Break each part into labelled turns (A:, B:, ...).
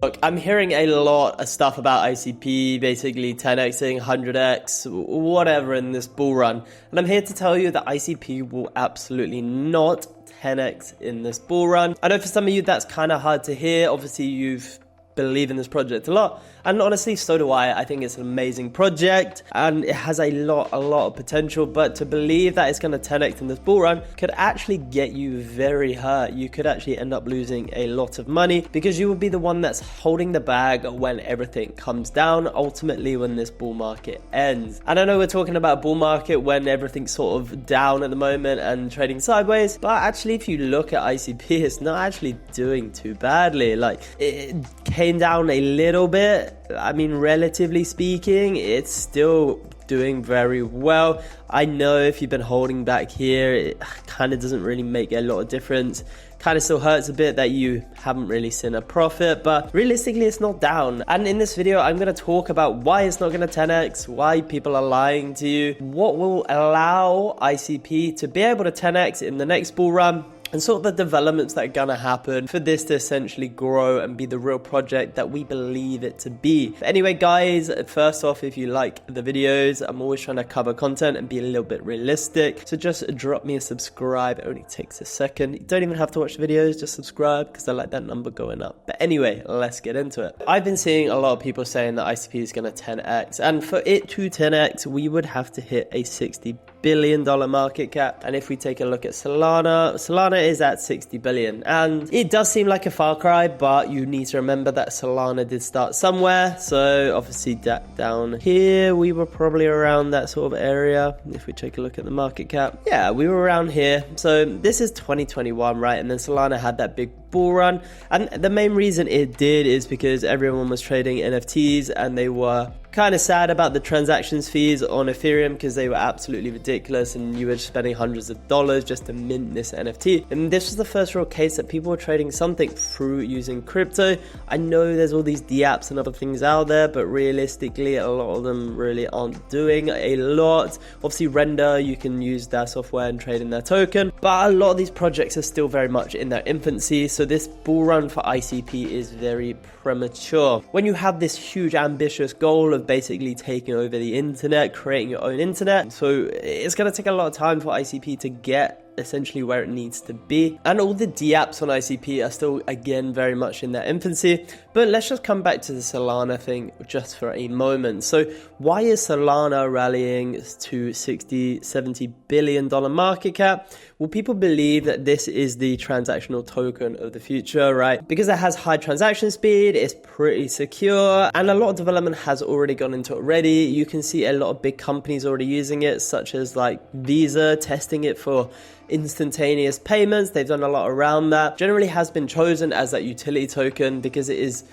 A: Look, I'm hearing a lot of stuff about ICP, basically 10xing, 100x, whatever in this bull run. And I'm here to tell you that ICP will absolutely not 10x in this bull run. I know for some of you that's kind of hard to hear. Obviously, you've believe in this project a lot, and honestly so do I think it's an amazing project and it has a lot of potential, but to believe that it's going to 10x in this bull run could actually get you very hurt. You could actually end up losing a lot of money because you will be the one that's holding the bag when everything comes down, ultimately when this bull market ends. And I know we're talking about bull market when everything's sort of down at the moment and trading sideways, but actually if you look at ICP, it's not actually doing too badly. Like, it came down a little bit. I mean, relatively speaking, it's still doing very well. I know if you've been holding back here, it kind of doesn't really make a lot of difference. Kind of still hurts a bit that you haven't really seen a profit, but realistically it's not down. And in this video I'm going to talk about why it's not going to 10x, why people are lying to you, what will allow ICP to be able to 10x in the next bull run, and sort of the developments that are gonna happen for this to essentially grow and be the real project that we believe it to be. But anyway guys, first off, if you like the videos, I'm always trying to cover content and be a little bit realistic, so just drop me a subscribe. It only takes a second. You don't even have to watch the videos, just subscribe because I like that number going up. But anyway, let's get into it. I've been seeing a lot of people saying that ICP is gonna 10x, and for it to 10x we would have to hit a $60 billion market cap. And if we take a look at Salana is at 60 billion, and it does seem like a far cry, but you need to remember that Salana did start somewhere. So obviously down here we were probably around that sort of area. If we take a look at the market cap, yeah, we were around here. So this is 2021, right? And then Salana had that big bull run, and the main reason it did is because everyone was trading NFTs and they were kind of sad about the transactions fees on Ethereum because they were absolutely ridiculous and you were spending hundreds of dollars just to mint this NFT. And this was the first real case that people were trading something through using crypto. I know there's all these dApps and other things out there, but realistically a lot of them really aren't doing a lot. Obviously Render, you can use that software and trade in their token, but a lot of these projects are still very much in their infancy. So this bull run for ICP is very premature. When you have this huge ambitious goal of basically taking over the internet, creating your own internet, so it's going to take a lot of time for ICP to get essentially where it needs to be, and all the dApps on ICP are still again very much in their infancy. But let's just come back to the Salana thing just for a moment. So why is Salana rallying to 60-70 billion dollar market cap? Well, people believe that this is the transactional token of the future, right? Because it has high transaction speed, it's pretty secure, and a lot of development has already gone into it already. You can see a lot of big companies already using it, such as like Visa testing it for instantaneous payments. They've done a lot around that. Generally has been chosen as that utility token because it is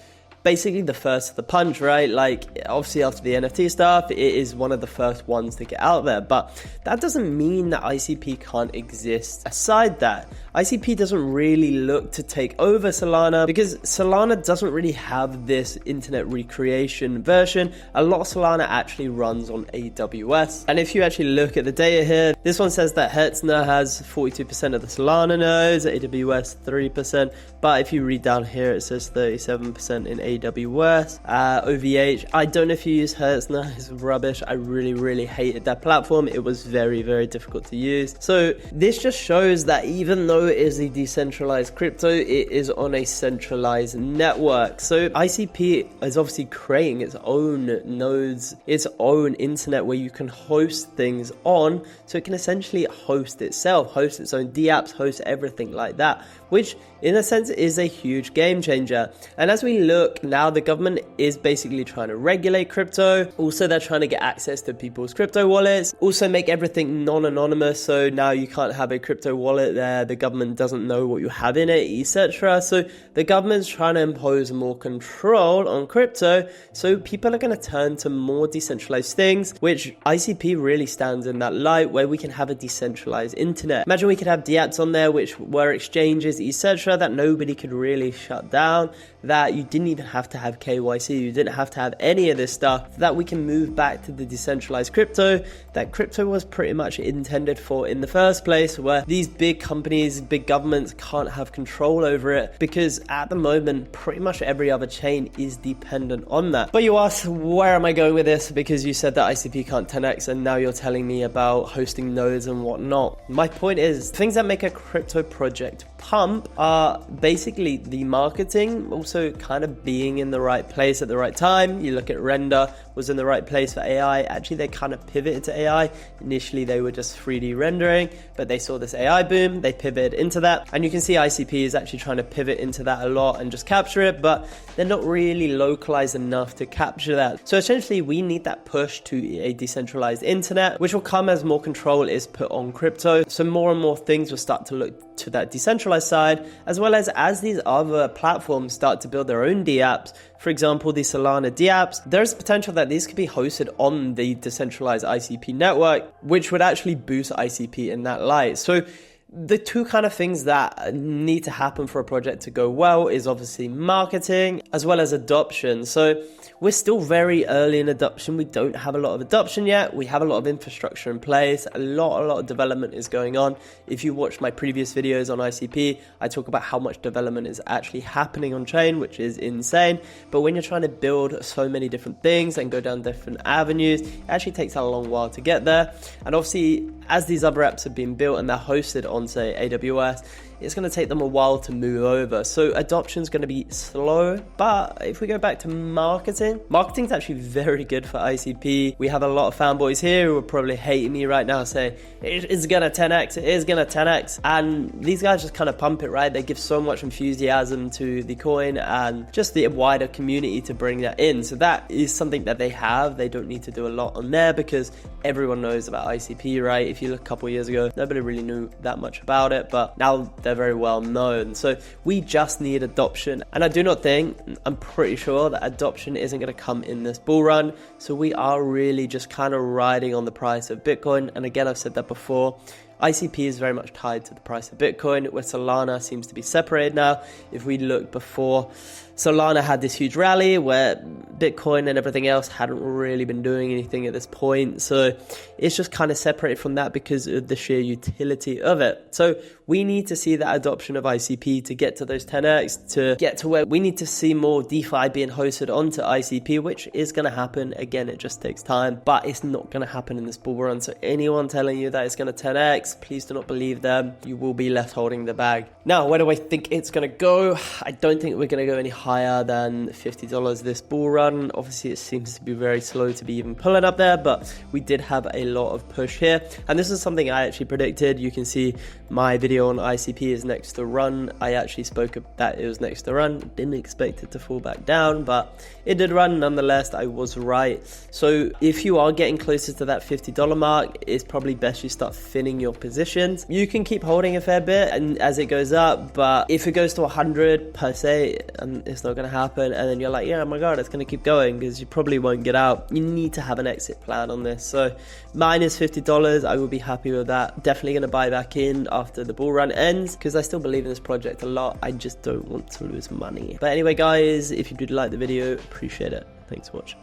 A: basically the first of the punch, right? Like obviously after the NFT stuff, it is one of the first ones to get out there, but that doesn't mean that ICP can't exist aside that. ICP doesn't really look to take over Salana because Salana doesn't really have this internet recreation version. A lot of Salana actually runs on AWS. And if you actually look at the data here, this one says that Hetzner has 42% of the Salana nodes, AWS 3%. But if you read down here, it says 37% in AWS. OVH, I don't know if you use Hetzner, it's rubbish. I really hated that platform. It was very difficult to use. So this just shows that even though it is a decentralized crypto, it is on a centralized network. So ICP is obviously creating its own nodes, its own internet where you can host things on, so it can essentially host itself, host its own dApps, host everything like that, which in a sense is a huge game changer. And as we look now, the government is basically trying to regulate crypto. Also, they're trying to get access to people's crypto wallets, also make everything non-anonymous, so now you can't have a crypto wallet there, the government doesn't know what you have in it, etc. So the government's trying to impose more control on crypto, so people are going to turn to more decentralized things, which ICP really stands in that light, where we can have a decentralized internet. Imagine we could have dApps on there which were exchanges, etc., that nobody could really shut down, that you didn't even have to have KYC, you didn't have to have any of this stuff, that we can move back to the decentralized crypto that crypto was pretty much intended for in the first place, where these big companies, big governments can't have control over it, because at the moment pretty much every other chain is dependent on that. But you ask, where am I going with this? Because you said that ICP can't 10x and now you're telling me about hosting nodes and whatnot. My point is, things that make a crypto project pump are basically the marketing, also kind of being in the right place at the right time. You look at Render was in the right place for AI. Actually, they kind of pivoted to AI. Initially, they were just 3D rendering, but they saw this AI boom, they pivoted into that. And you can see ICP is actually trying to pivot into that a lot and just capture it, but they're not really localized enough to capture that. So essentially, we need that push to a decentralized internet, which will come as more control is put on crypto. So more and more things will start to look to that decentralized side, as well as these other platforms start to build their own dApps. For example, the Salana dApps, there's potential that these could be hosted on the decentralized ICP network, which would actually boost ICP in that light. So the two kind of things that need to happen for a project to go well is obviously marketing as well as adoption. So we're still very early in adoption. We don't have a lot of adoption yet. We have a lot of infrastructure in place. A lot of development is going on. If you watch my previous videos on ICP, I talk about how much development is actually happening on chain, which is insane. But when you're trying to build so many different things and go down different avenues, it actually takes a long while to get there. And obviously, as these other apps have been built and they're hosted on, say, AWS, it's going to take them a while to move over. So adoption is going to be slow. But if we go back to marketing is actually very good for ICP. We have a lot of fanboys here who are probably hating me right now saying, it is going to 10x, it is going to 10x. And these guys just kind of pump it, right? They give so much enthusiasm to the coin and just the wider community to bring that in. So that is something that they have. They don't need to do a lot on there because everyone knows about ICP, right? If you look a couple of years ago, nobody really knew that much about it, but now they're very well known. So we just need adoption. And I do not think, I'm pretty sure that adoption isn't going to come in this bull run. So we are really just kind of riding on the price of Bitcoin. And again, I've said that before, ICP is very much tied to the price of Bitcoin, where Salana seems to be separated now. If we look before, Salana had this huge rally where Bitcoin and everything else hadn't really been doing anything at this point. So it's just kind of separated from that because of the sheer utility of it. So we need to see that adoption of ICP to get to those 10x, to get to where we need to see more DeFi being hosted onto ICP, which is going to happen. Again, it just takes time, but it's not going to happen in this bull run. So anyone telling you that it's going to 10x, please do not believe them. You will be left holding the bag. Now, where do I think it's going to go? I don't think we're going to go any higher than $50 this bull run. Obviously, it seems to be very slow to be even pulling up there, but we did have a lot of push here. And this is something I actually predicted. You can see my video on ICP is next to run. I actually spoke of that it was next to run. Didn't expect it to fall back down, but it did run nonetheless. I was right. So if you are getting closer to that $50 mark, it's probably best you start thinning your positions. You can keep holding a fair bit and as it goes up, but if it goes to 100 per se, and it's not going to happen, and then you're like, yeah, oh my god, it's going to keep going, because you probably won't get out. You need to have an exit plan on this. So minus $50, I will be happy with that. Definitely going to buy back in after the bull run ends, because I still believe in this project a lot. I just don't want to lose money. But anyway, guys, if you did like the video, appreciate it. Thanks for watching.